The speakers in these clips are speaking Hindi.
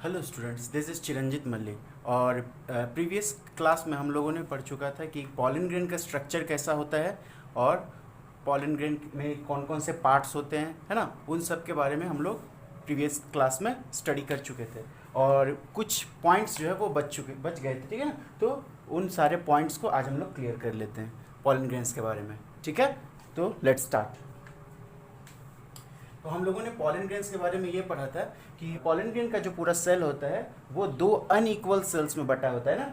Hello students, this is Chiranjit Mallick. और प्रीवियस क्लास में हम लोगों ने पढ़ चुका था कि पॉलन ग्रेन का स्ट्रक्चर कैसा होता है और पॉलन ग्रेन में कौन कौन से पार्ट्स होते हैं, है ना। उन सब के बारे में हम लोग प्रीवियस क्लास में स्टडी कर चुके थे और कुछ पॉइंट्स जो है वो बच गए थे, ठीक है ना। तो उन सारे पॉइंट्स को आज हम लोग क्लियर कर लेते हैं पॉलन ग्रेन्स के बारे में, ठीक है। तो लेट्स स्टार्ट। तो हम लोगों ने पॉलन ग्रेन्स के बारे में ये पढ़ा था कि पॉलन ग्रेन का जो पूरा सेल होता है वो दो अनइक्वल सेल्स में बटा होता है ना।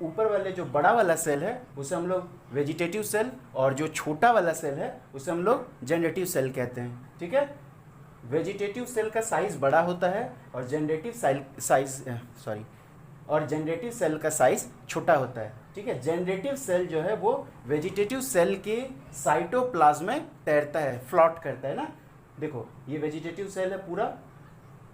ऊपर वाले जो बड़ा वाला सेल है उसे हम लोग वेजिटेटिव सेल और जो छोटा वाला सेल है उसे हम लोग जनरेटिव सेल कहते हैं, ठीक है। वेजिटेटिव सेल का साइज बड़ा होता है और जनरेटिव सेल का साइज छोटा होता है, ठीक है। जनरेटिव सेल जो है वो वेजिटेटिव सेल के साइटोप्लाज्म में तैरता है, फ्लॉट करता है ना। देखो ये वेजिटेटिव सेल है, पूरा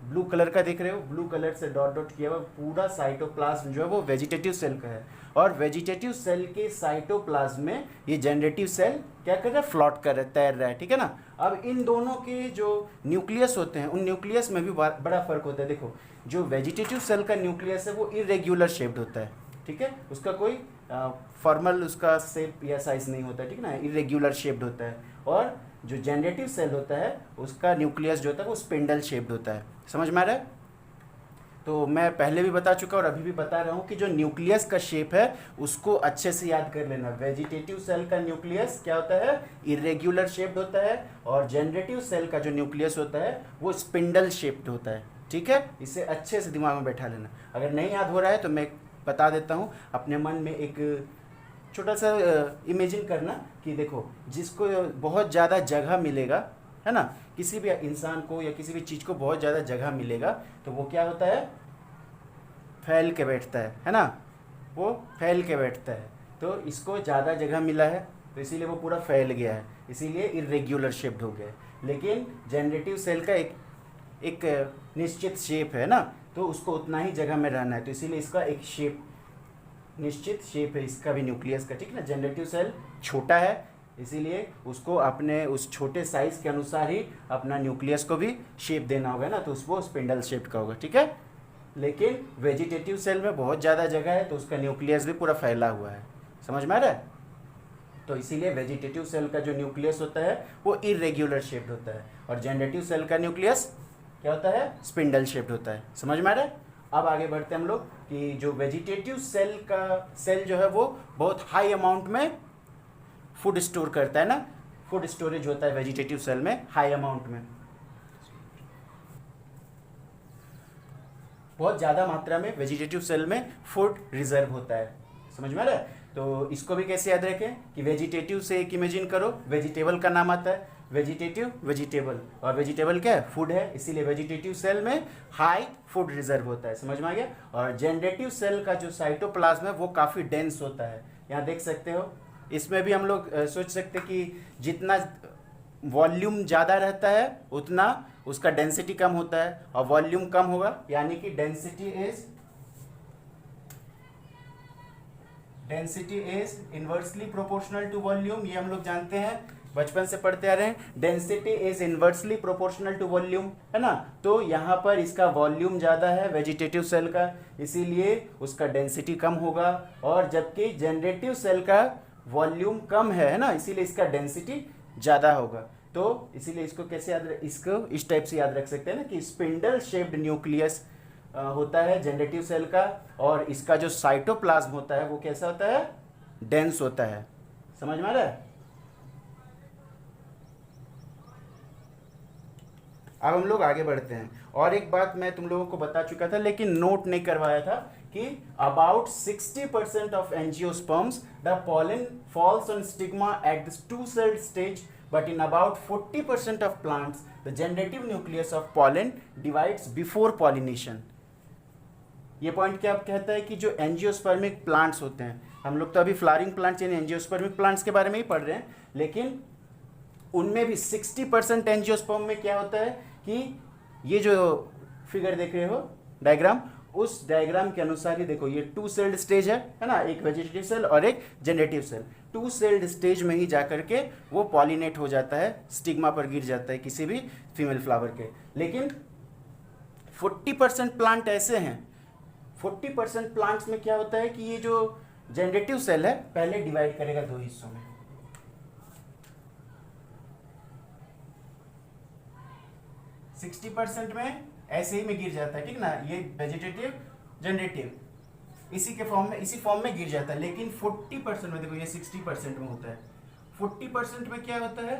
ब्लू कलर का देख रहे हो, ब्लू कलर से डॉट डॉट किया हुआ पूरा साइटोप्लाज्म जो है वो वेजिटेटिव सेल का है। और वेजिटेटिव सेल के साइटोप्लाज्म में ये जनरेटिव सेल क्या कर रहा है, फ्लॉट कर रहा है, तैर रहा है, ठीक है ना। अब इन दोनों के जो न्यूक्लियस होते हैं उन न्यूक्लियस में भी बड़ा फर्क होता है। देखो जो वेजिटेटिव सेल का न्यूक्लियस है वो इरेग्युलर शेप्ड होता है, ठीक है। उसका कोई फॉर्मल उसका शेप या साइज नहीं होता है, ठीक है ना, इरेग्युलर शेप्ड होता है। और जो जनरेटिव सेल होता है उसका न्यूक्लियस जो होता है वो स्पिंडल शेप्ड होता है। समझ में आ रहा है। तो मैं पहले भी बता चुका और अभी भी बता रहा हूँ कि जो न्यूक्लियस का शेप है उसको अच्छे से याद कर लेना। वेजिटेटिव सेल का न्यूक्लियस क्या होता है, इरेग्युलर शेप्ड होता है। और जनरेटिव सेल का जो न्यूक्लियस होता है वो स्पिंडल शेप्ड होता है, ठीक है। इसे अच्छे से दिमाग में बैठा लेना। अगर नहीं याद हो रहा है तो मैं बता देता हूँ। अपने मन में एक छोटा सा इमेजिन करना कि देखो जिसको बहुत ज़्यादा जगह मिलेगा, है ना, किसी भी इंसान को या किसी भी चीज़ को बहुत ज़्यादा जगह मिलेगा तो वो क्या होता है, फैल के बैठता है ना। वो फैल के बैठता है। तो इसको ज़्यादा जगह मिला है तो इसीलिए वो पूरा फैल गया है, इसीलिए इरेग्युलर शेप्ड हो गया है। लेकिन जनरेटिव सेल का एक निश्चित शेप है ना, तो उसको उतना ही जगह में रहना है, तो इसीलिए इसका एक शेप, निश्चित शेप है इसका भी न्यूक्लियस का, ठीक है ना। जनरेटिव सेल छोटा है इसीलिए उसको अपने उस छोटे साइज के अनुसार ही अपना न्यूक्लियस को भी शेप देना होगा ना, तो उसको स्पिंडल शेप का होगा, ठीक है। लेकिन वेजिटेटिव सेल में बहुत ज़्यादा जगह है तो उसका न्यूक्लियस भी पूरा फैला हुआ है। समझ में आ रहा है। तो इसीलिए वेजिटेटिव सेल का जो न्यूक्लियस होता है वो इरेग्युलर शेप्ड होता है और जनरेटिव सेल का न्यूक्लियस क्या होता है, स्पिंडल शेप्ड होता है। समझ में आ रहा है। अब आगे बढ़ते हैं हम लोग कि जो वेजिटेटिव सेल जो है वो बहुत हाई अमाउंट में फूड स्टोर करता है ना। फूड स्टोरेज होता है वेजिटेटिव सेल में हाई अमाउंट में, बहुत ज़्यादा मात्रा में वेजिटेटिव सेल में फूड रिजर्व होता है। समझ में आ रहा है। तो इसको भी कैसे याद रखें कि वेजिटेटिव से एक इमेजिन करो, वेजिटेबल का नाम आता है, वेजिटेबल, और वेजिटेबल क्या है, फूड है, इसीलिए वेजिटेटिव सेल में हाई फूड रिजर्व होता है। समझ में आ गया। और जनरेटिव सेल का जो साइटोप्लाज्म है वो काफ़ी डेंस होता है, यहाँ देख सकते हो। इसमें भी हम लोग सोच सकते कि जितना वॉल्यूम ज़्यादा रहता है उतना उसका डेंसिटी कम होता है, और वॉल्यूम कम होगा यानी कि density is inversely proportional to volume. ये हम लोग जानते हैं, बचपन से पढ़ते आ रहे हैं, density is inversely proportional to volume, है ना। तो यहाँ पर इसका वॉल्यूम ज़्यादा है वेजिटेटिव सेल का, इसीलिए उसका डेंसिटी कम होगा। और जबकि जनरेटिव सेल का वॉल्यूम कम है ना, इसीलिए इसका डेंसिटी ज़्यादा होगा। तो इसीलिए इसको कैसे इसको इस टाइप से याद रख सकते हैं ना कि स्पिंडल शेप्ड न्यूक्लियस होता है जनरेटिव सेल का, और इसका जो साइटोप्लाज्म होता है वो कैसा होता है, डेंस होता है। समझ में आ रहा है। अब हम लोग आगे बढ़ते हैं। और एक बात मैं तुम लोगों को बता चुका था लेकिन नोट नहीं करवाया था कि about 60% of angiosperms the pollen falls on stigma at the two celled stage, but in about 40% of plants the generative nucleus of pollen divides before pollination. ये पॉइंट क्या कहता है कि जो एंजियोस्पर्मिक प्लांट्स होते हैं, हम लोग तो अभी फ्लावरिंग प्लांट्स यानी एंजियोस्पर्मिक प्लांट्स के बारे में ही पढ़ रहे हैं, लेकिन उनमें भी 60% एंजियोस्पर्म में क्या होता है कि ये जो फिगर देख रहे हो डायग्राम, उस डायग्राम के अनुसार ही देखो ये टू सेल्ड स्टेज है ना, एक वेजिटेटिव सेल और एक generative cell. Two celled stage में ही जाकर के वो पॉलिनेट हो जाता है, स्टिग्मा पर गिर जाता है किसी भी फीमेल फ्लावर के। लेकिन 40% प्लांट ऐसे हैं, 40% प्लांट्स में क्या होता है कि ये जो जनरेटिव सेल है पहले डिवाइड करेगा दो हिस्सों में। 60% में ऐसे ही में गिर जाता है, ठीक ना, ये वेजिटेटिव जनरेटिव इसी के फॉर्म में, इसी फॉर्म में गिर जाता है। लेकिन 40% में देखो, ये 60% में होता है, 40% में क्या होता है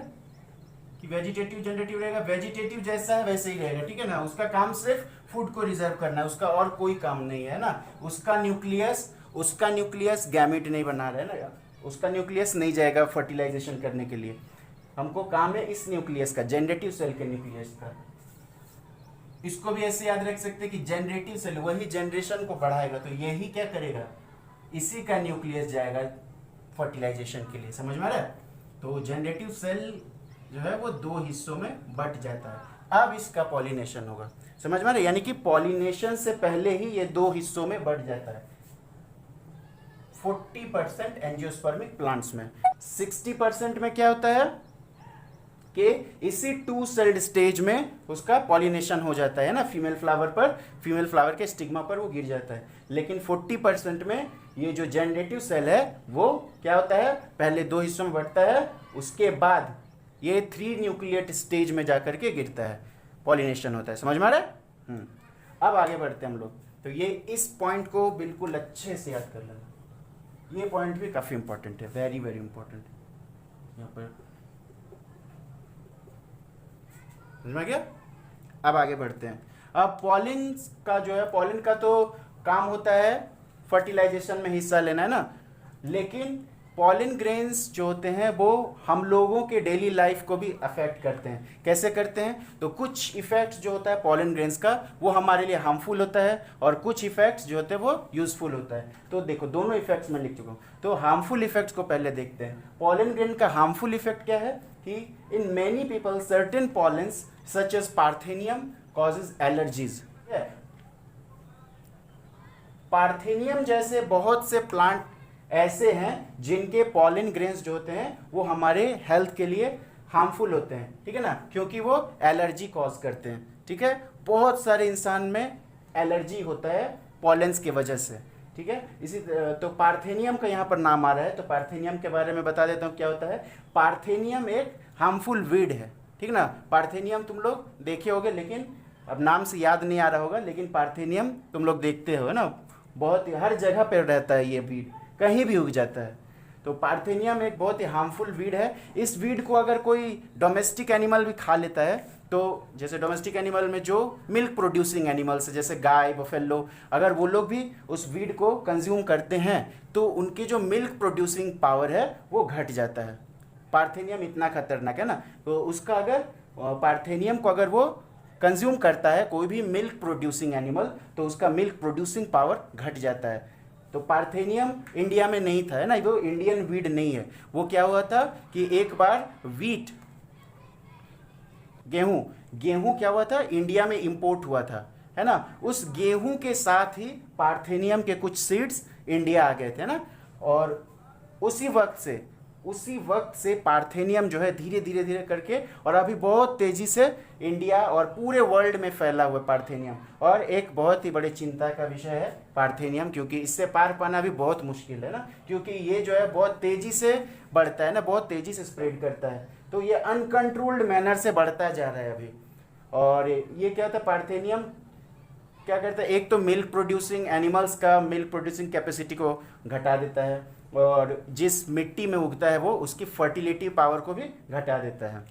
कि वेजिटेटिव जनरेटिव रहेगा, वेजिटेटिव जैसा है वैसे ही रहेगा, ठीक है ना, उसका काम सिर्फ फूड को रिजर्व करना है, उसका और कोई काम नहीं है ना। उसका न्यूक्लियस गैमेट नहीं बना रहा है ना, उसका न्यूक्लियस नहीं जाएगा फर्टिलाइजेशन करने के लिए। हमको काम है इस न्यूक्लियस का, जनरेटिव सेल के न्यूक्लियस का। इसको भी ऐसे याद रख सकते हैं कि जनरेटिव सेल वही जनरेशन को बढ़ाएगा, तो यही क्या करेगा, इसी का न्यूक्लियस जाएगा फर्टिलाइजेशन के लिए। समझ में आ रहा है? तो जनरेटिव सेल जो है वो दो हिस्सों में बट जाता है। अब इसका पॉलिनेशन होगा, समझ में आ रहा है? यानी कि पॉलिनेशन से पहले ही ये दो हिस्सों में बट जाता है। 40% एंजियोस्पर्मिक प्लांट्स में, 60% में क्या होता है कि इसी 2 सेल्ड स्टेज में उसका पॉलिनेशन हो जाता है ना, फीमेल फ्लावर के स्टिग्मा पर वो गिर जाता है। लेकिन 40% में ये जो जनरेटिव सेल है वो क्या होता है, पहले दो हिस्सों में बढ़ता है, उसके बाद ये 3 न्यूक्लिएट स्टेज में जाकर के गिरता है, पॉलिनेशन होता है। समझ में आ रहा है? अब आगे बढ़ते हैं हम लोग। तो ये इस पॉइंट को बिल्कुल अच्छे से याद कर लेना, ये पॉइंट भी काफी इंपॉर्टेंट है, वेरी वेरी इंपॉर्टेंट है यहाँ पर। समझ में आ गया? अब आगे बढ़ते हैं। अब पॉलिन का जो है, पॉलिन का तो काम होता है फर्टिलाइजेशन में हिस्सा लेना, है ना, लेकिन पॉलिन ग्रेन्स जो होते हैं वो हम लोगों के डेली लाइफ को भी अफेक्ट करते हैं। कैसे करते हैं? तो कुछ इफेक्ट्स जो होता है पॉलिन ग्रेन्स का वो हमारे लिए हार्मफुल होता है, और कुछ इफेक्ट्स जो होते हैं वो यूजफुल होता है। तो देखो दोनों इफेक्ट्स मैं लिख चुका हूँ। तो हार्मफुल इफेक्ट्स को पहले देखते हैं। पॉलिन ग्रेन का हार्मफुल इफेक्ट क्या है कि in many people certain pollens such as parthenium causes allergies. Parthenium जैसे बहुत से प्लांट ऐसे हैं जिनके पॉलिन ग्रेन्स जो होते हैं वो हमारे हेल्थ के लिए हार्मफुल होते हैं, ठीक है ना, क्योंकि वो एलर्जी कॉज करते हैं। ठीक है, बहुत सारे इंसान में एलर्जी होता है पॉलेंस की वजह से, ठीक है। इसी तो पार्थेनियम का यहाँ पर नाम आ रहा है, तो पार्थेनियम के बारे में बता देता हूँ क्या होता है। पार्थेनियम एक हार्मफुल वीड है, ठीक ना। पार्थेनियम तुम लोग देखे होगे, लेकिन अब नाम से याद नहीं आ रहा होगा, लेकिन पार्थेनियम तुम लोग देखते हो ना, बहुत हर जगह पर रहता है ये वीड, कहीं भी उग जाता है। तो पार्थेनियम एक बहुत ही हार्मफुल वीड है। इस वीड को अगर कोई डोमेस्टिक एनिमल भी खा लेता है, तो जैसे डोमेस्टिक एनिमल में जो मिल्क प्रोड्यूसिंग एनिमल्स है जैसे गाय बफेलो, अगर वो लोग भी उस वीड को कंज्यूम करते हैं तो उनकी जो मिल्क प्रोड्यूसिंग पावर है वो घट जाता है। पार्थेनियम इतना खतरनाक है ना, तो उसका अगर पार्थेनियम को अगर वो कंज्यूम करता है कोई भी मिल्क प्रोड्यूसिंग एनिमल, तो उसका मिल्क प्रोड्यूसिंग पावर घट जाता है। तो पार्थेनियम इंडिया में नहीं था, है ना, वो इंडियन वीड नहीं है। वो क्या हुआ था कि एक बार वीट, गेहूं क्या हुआ था, इंडिया में इंपोर्ट हुआ था, है ना। उस गेहूं के साथ ही पार्थेनियम के कुछ सीड्स इंडिया आ गए थे ना, और उसी वक्त से पार्थेनियम जो है धीरे धीरे करके, और अभी बहुत तेजी से इंडिया और पूरे वर्ल्ड में फैला हुआ पार्थेनियम। और एक बहुत ही बड़ी चिंता का विषय है पार्थेनियम, क्योंकि इससे पार पाना भी बहुत मुश्किल है ना, क्योंकि ये जो है बहुत तेजी से बढ़ता है ना, बहुत तेजी से स्प्रेड करता है। तो ये अनकंट्रोल्ड मैनर से बढ़ता जा रहा है अभी। और ये क्या होता है, पार्थेनियम क्या करता है, एक तो मिल्क प्रोड्यूसिंग एनिमल्स का मिल्क प्रोड्यूसिंग कैपेसिटी को घटा देता है, और जिस मिट्टी में उगता है वो उसकी फर्टिलिटी पावर को भी घटा देता है।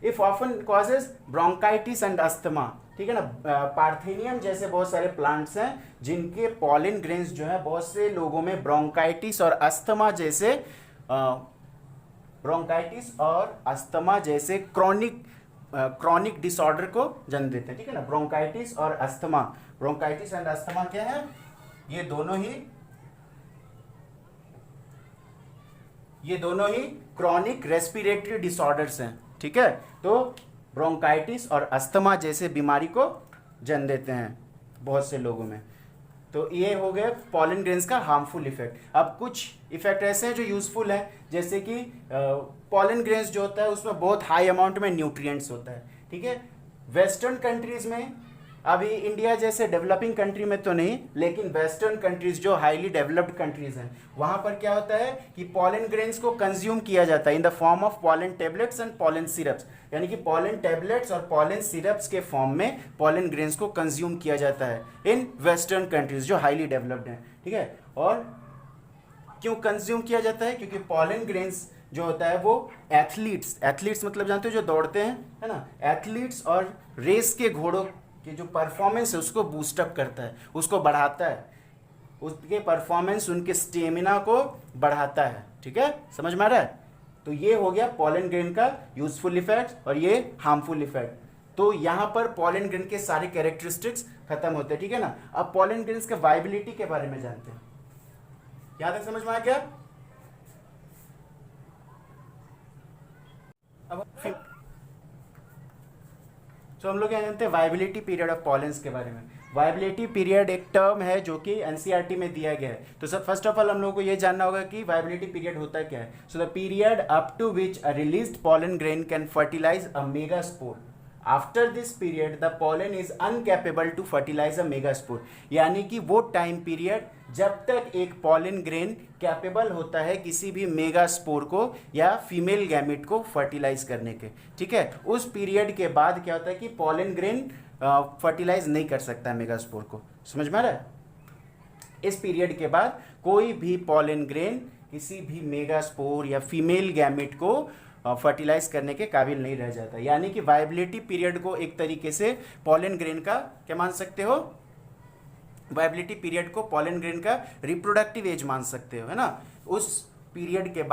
If often causes bronchitis and asthma, ठीक है ना। पार्थेनियम जैसे बहुत सारे प्लांट्स हैं जिनके पॉलिन ग्रेन्स जो है बहुत से लोगों में ब्रोंकाइटिस और अस्थमा जैसे क्रॉनिक डिसऑर्डर को जन्म देते हैं, ठीक है ना। ब्रोंकाइटिस और अस्थमा, ब्रोंकाइटिस एंड अस्थमा क्या है, ये दोनों ही क्रॉनिक रेस्पिरेटरी डिसऑर्डर्स हैं, ठीक है। तो ब्रोंकाइटिस और अस्थमा जैसे बीमारी को जन्म देते हैं बहुत से लोगों में। तो ये हो गए पॉलिन ग्रेन्स का हार्मफुल इफेक्ट। अब कुछ इफेक्ट ऐसे हैं जो यूजफुल हैं, जैसे कि पॉलिन ग्रेन्स जो होता है उसमें बहुत हाई अमाउंट में न्यूट्रिएंट्स होता है, ठीक है। वेस्टर्न कंट्रीज में अभी इंडिया जैसे डेवलपिंग कंट्री में तो नहीं, लेकिन वेस्टर्न कंट्रीज जो हाईली डेवलप्ड कंट्रीज हैं वहां पर क्या होता है कि पॉलन ग्रेन्स को कंज्यूम किया जाता है in the form of pollen tablets and pollen syrups, यानी कि पॉलन टेबलेट्स और पॉलन सिरप्स के फॉर्म में पॉलन ग्रेन्स को कंज्यूम किया जाता है इन वेस्टर्न कंट्रीज जो हाईली डेवलप्ड हैं, ठीक है। और क्यों कंज्यूम किया जाता है? क्योंकि पॉलन ग्रेन्स जो होता है वो एथलीट्स मतलब जानते हो जो दौड़ते हैं, है ना, एथलीट्स और रेस के घोड़ों की जो परफॉर्मेंस है उसको बूस्टअप करता है, उसको बढ़ाता है, उसके परफॉर्मेंस उनके स्टेमिना को बढ़ाता है, ठीक है, समझ में आ रहा है। तो ये हो गया पॉलन ग्रेन का यूजफुल इफेक्ट और ये हार्मफुल इफेक्ट। तो यहाँ पर पॉलन ग्रेन के सारे कैरेक्टरिस्टिक्स खत्म होते हैं, ठीक है ना। अब पॉलन ग्रेन्स के वाइबिलिटी के बारे में जानते हैं, क्या तक समझ में आ गया? अब तो हम लोग यहाँ जानते हैं वाइबिलिटी पीरियड ऑफ पॉलेंस के बारे में। वाइबिलिटी पीरियड एक टर्म है जो कि एनसीईआरटी में दिया गया है। तो सब फर्स्ट ऑफ ऑल हम लोग को ये जानना होगा कि वाइबिलिटी पीरियड होता क्या है। So the period up to which a released pollen grain can fertilize a megaspore. After this period the pollen is uncapable to fertilize a megaspore, यानी कि वो टाइम पीरियड जब तक एक पॉलन ग्रेन कैपेबल होता है किसी भी मेगास्पोर को या फीमेल गैमिट को फर्टिलाइज करने के, ठीक है। उस पीरियड के बाद क्या होता है कि पॉलन ग्रेन फर्टिलाइज नहीं कर सकता है मेगास्पोर को, समझ में आ रहा है। इस पीरियड के बाद कोई भी पॉलन ग्रेन किसी भी मेगास्पोर या फीमेल गैमिट को फर्टिलाइज करने के काबिल नहीं रह जाता, यानी कि वाइबिलिटी पीरियड को एक तरीके से पॉलन ग्रेन का क्या मान सकते हो, वाइबिलिटी पीरियड को पॉलन ग्रेन का रिप्रोडक्टिव एज मान सकते हो, है ना। उस पीरियड के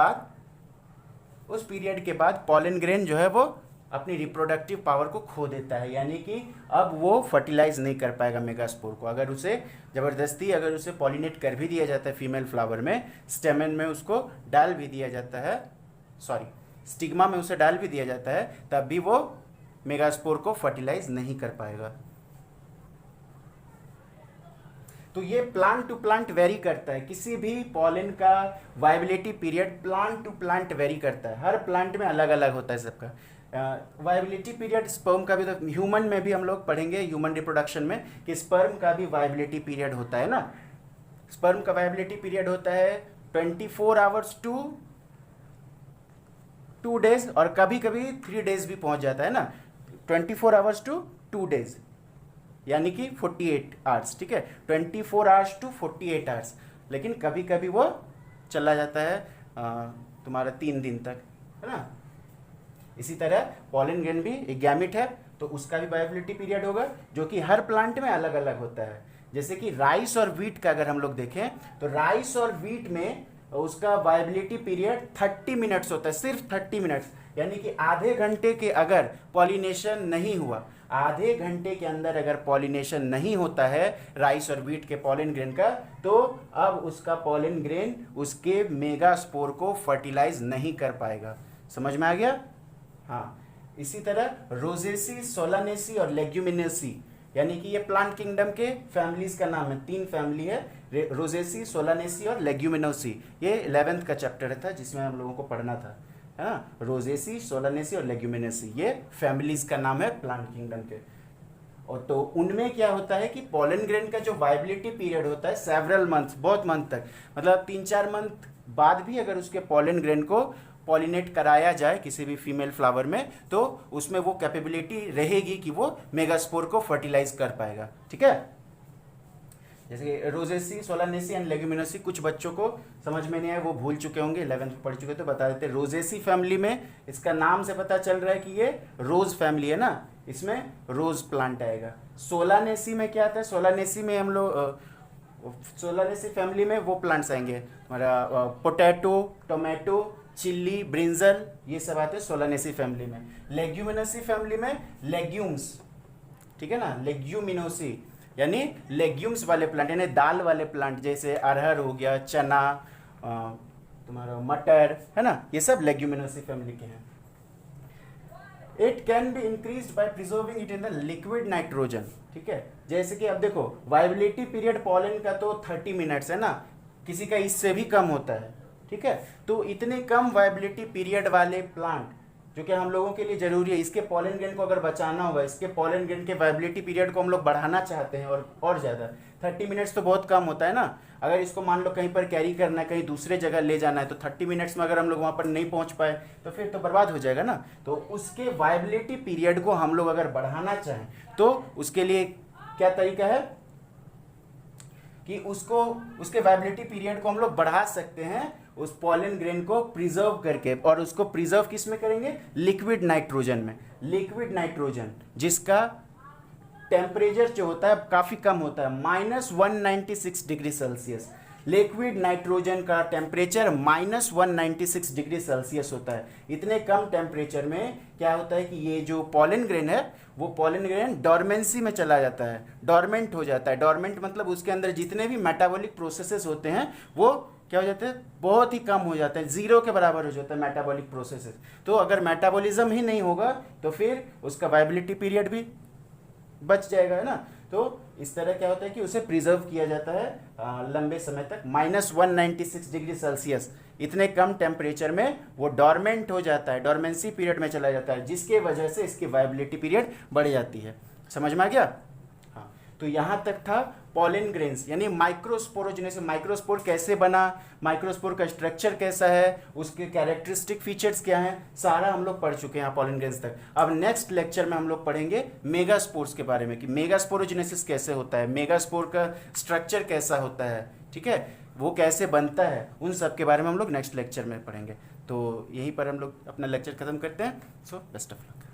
बाद पॉलन ग्रेन जो है वो अपनी रिप्रोडक्टिव पावर को खो देता है, यानी कि अब वो फर्टिलाइज नहीं कर पाएगा मेगास्पोर को। अगर उसे ज़बरदस्ती अगर उसे पॉलिनेट कर भी दिया जाता है फीमेल फ्लावर में, स्टेमन में उसको डाल भी दिया जाता है, स्टिग्मा में उसे डाल भी दिया जाता है, तब भी वो मेगास्पोर को फर्टिलाइज नहीं कर पाएगा। तो ये प्लांट टू प्लांट वेरी करता है, किसी भी पॉलन का viability period plant to plant vary करता है, हर प्लांट में अलग अलग होता है सबका। वाइबिलिटी पीरियड स्पर्म का भी, तो ह्यूमन में भी हम लोग पढ़ेंगे ह्यूमन रिप्रोडक्शन में कि स्पर्म का भी वाइबिलिटी पीरियड होता है ना। स्पर्म का वाइबिलिटी पीरियड होता है 24 आवर्स टू 2 डेज, और कभी कभी 3 डेज भी पहुंच जाता है ना, 24 आवर्स टू 2 डेज, यानी कि 48 आवर्स, ठीक है, 24 आवर्स टू 48 आवर्स। लेकिन कभी कभी वो चला जाता है तुम्हारा 3 दिन तक, है ना। इसी तरह पॉलन ग्रेन भी एक गैमिट है, तो उसका भी वाइबिलिटी पीरियड होगा जो कि हर प्लांट में अलग अलग होता है। जैसे कि राइस और व्हीट का अगर हम लोग देखें तो राइस और व्हीट में उसका वाइबिलिटी पीरियड 30 मिनट्स होता है, सिर्फ 30 मिनट्स, यानी कि आधे घंटे के अगर पॉलिनेशन नहीं हुआ, आधे घंटे के अंदर अगर पॉलिनेशन नहीं होता है राइस और व्हीट के पॉलन ग्रेन का, तो अब उसका पॉलन ग्रेन उसके मेगास्पोर को फर्टिलाइज नहीं कर पाएगा। समझ में आ गया? हाँ, इसी तरह रोजेसी, सोलानेसी और लेग्यूमिनेसी, यानी कि ये प्लांट किंगडम के फैमिलीज का नाम है, 3 फैमिली है, रोजेसी, सोलानेसी और लेग्यूमिनोसी। ये 11th का चैप्टर था जिसमें हम लोगों को पढ़ना था, है ना। रोजेसी, सोलानेसी और लेग्यूमिनेसी ये फैमिलीज का नाम है प्लांट किंगडम के। और तो उनमें क्या होता है कि पॉलन ग्रेन का जो वाइबिलिटी पीरियड होता है सेवरल मंथ्स, बहुत मंथ तक, मतलब 3-4 मंथ बाद भी अगर उसके पॉलन ग्रेन को पॉलिनेट कराया जाए किसी भी फीमेल फ्लावर में, तो उसमें वो कैपेबिलिटी रहेगी कि वो मेगास्पोर को फर्टिलाइज कर पाएगा, ठीक है। जैसे रोजेसी, सोलानेसी एंड लेग्यूमिनोसी कुछ बच्चों को समझ में नहीं आया, वो भूल चुके होंगे, 11th पढ़ चुके, तो बता देते। रोजेसी फैमिली में इसका नाम से पता चल रहा है कि ये रोज फैमिली है ना, इसमें रोज प्लांट आएगा। सोलानेसी में क्या आता है? सोलानेसी में हम लोग सोलानेसी फैमिली में वो प्लांट्स आएंगे हमारा पोटैटो, टोमेटो, चिल्ली, ब्रिंजल, ये सब आते हैं सोलानेसी फैमिली में। लेग्यूमिनोसी फैमिली में लेग्यूम्स, ठीक है ना, लेग्यूमिनोसी यानी लेग्यूम्स वाले प्लांट, यानी दाल वाले प्लांट, जैसे अरहर हो गया, चना, तुम्हारा मटर, है ना, ये सब लेग्यूमिनोसी फैमिली के हैं। It can be increased by preserving it in the liquid nitrogen, ठीक है। जैसे कि अब देखो वाइबिलिटी पीरियड पॉलन का तो 30 मिनट्स है ना, किसी का इससे भी कम होता है, ठीक है। तो इतने कम वाइबिलिटी पीरियड वाले प्लांट जो कि हम लोगों के लिए ज़रूरी है। इसके पॉलन ग्रेन को अगर बचाना होगा, इसके पॉलन ग्रेन के वाइबिलिटी पीरियड को हम लोग बढ़ाना चाहते हैं और ज़्यादा, 30 मिनट्स तो बहुत कम होता है ना। अगर इसको मान लो कहीं पर कैरी करना है, कहीं दूसरे जगह ले जाना है, तो 30 मिनट्स में अगर हम लोग वहाँ पर नहीं पहुँच पाए तो फिर तो बर्बाद हो जाएगा ना। तो उसके वाइबिलिटी पीरियड को हम लोग अगर बढ़ाना चाहें तो उसके लिए क्या तरीका है कि उसके वाइबिलिटी पीरियड को हम लोग बढ़ा सकते हैं उस पॉलन ग्रेन को प्रिजर्व करके। और उसको प्रिजर्व किस में करेंगे? लिक्विड नाइट्रोजन में। लिक्विड नाइट्रोजन जिसका टेम्परेचर जो होता है काफ़ी कम होता है, -196 डिग्री सेल्सियस। लिक्विड नाइट्रोजन का टेम्परेचर -196 डिग्री सेल्सियस होता है। इतने कम टेम्परेचर में क्या होता है कि ये जो पॉलन ग्रेन है वो पॉलन ग्रेन डॉर्मेंसी में चला जाता है, डॉर्मेंट हो जाता है। डॉर्मेंट मतलब उसके अंदर जितने भी मेटाबॉलिक प्रोसेसेस होते हैं वो क्या हो जाते हैं? बहुत ही कम हो जाते हैं, जीरो के बराबर हो जाता है मेटाबॉलिक प्रोसेसेस। तो अगर मेटाबॉलिज्म ही नहीं होगा तो फिर उसका वाइबिलिटी पीरियड भी बच जाएगा, है ना। तो इस तरह क्या होता है कि उसे प्रिजर्व किया जाता है लंबे समय तक। -196 डिग्री सेल्सियस इतने कम टेम्परेचर में वो डॉर्मेंट हो जाता है, डॉर्मेंसी पीरियड में चला जाता है, जिसके वजह से इसकी वाइबिलिटी पीरियड बढ़ जाती है। समझ में आ गया? हाँ, तो यहाँ तक था पॉलन ग्रेन्स यानी माइक्रोस्पोरोजेनेसिस। माइक्रोस्पोर कैसे बना, माइक्रोस्पोर का स्ट्रक्चर कैसा है, उसके कैरेक्टरिस्टिक फीचर्स क्या हैं, सारा हम लोग पढ़ चुके हैं पॉलन ग्रेन्स तक। अब नेक्स्ट लेक्चर में हम लोग पढ़ेंगे मेगास्पोर्स के बारे में कि मेगास्पोरोजेनेसिस कैसे होता है, मेगास्पोर का स्ट्रक्चर कैसा होता है, ठीक है, वो कैसे बनता है, उन सब के बारे में हम लोग नेक्स्ट लेक्चर में पढ़ेंगे। तो यहीं पर हम लोग अपना लेक्चर खत्म करते हैं। So best of luck.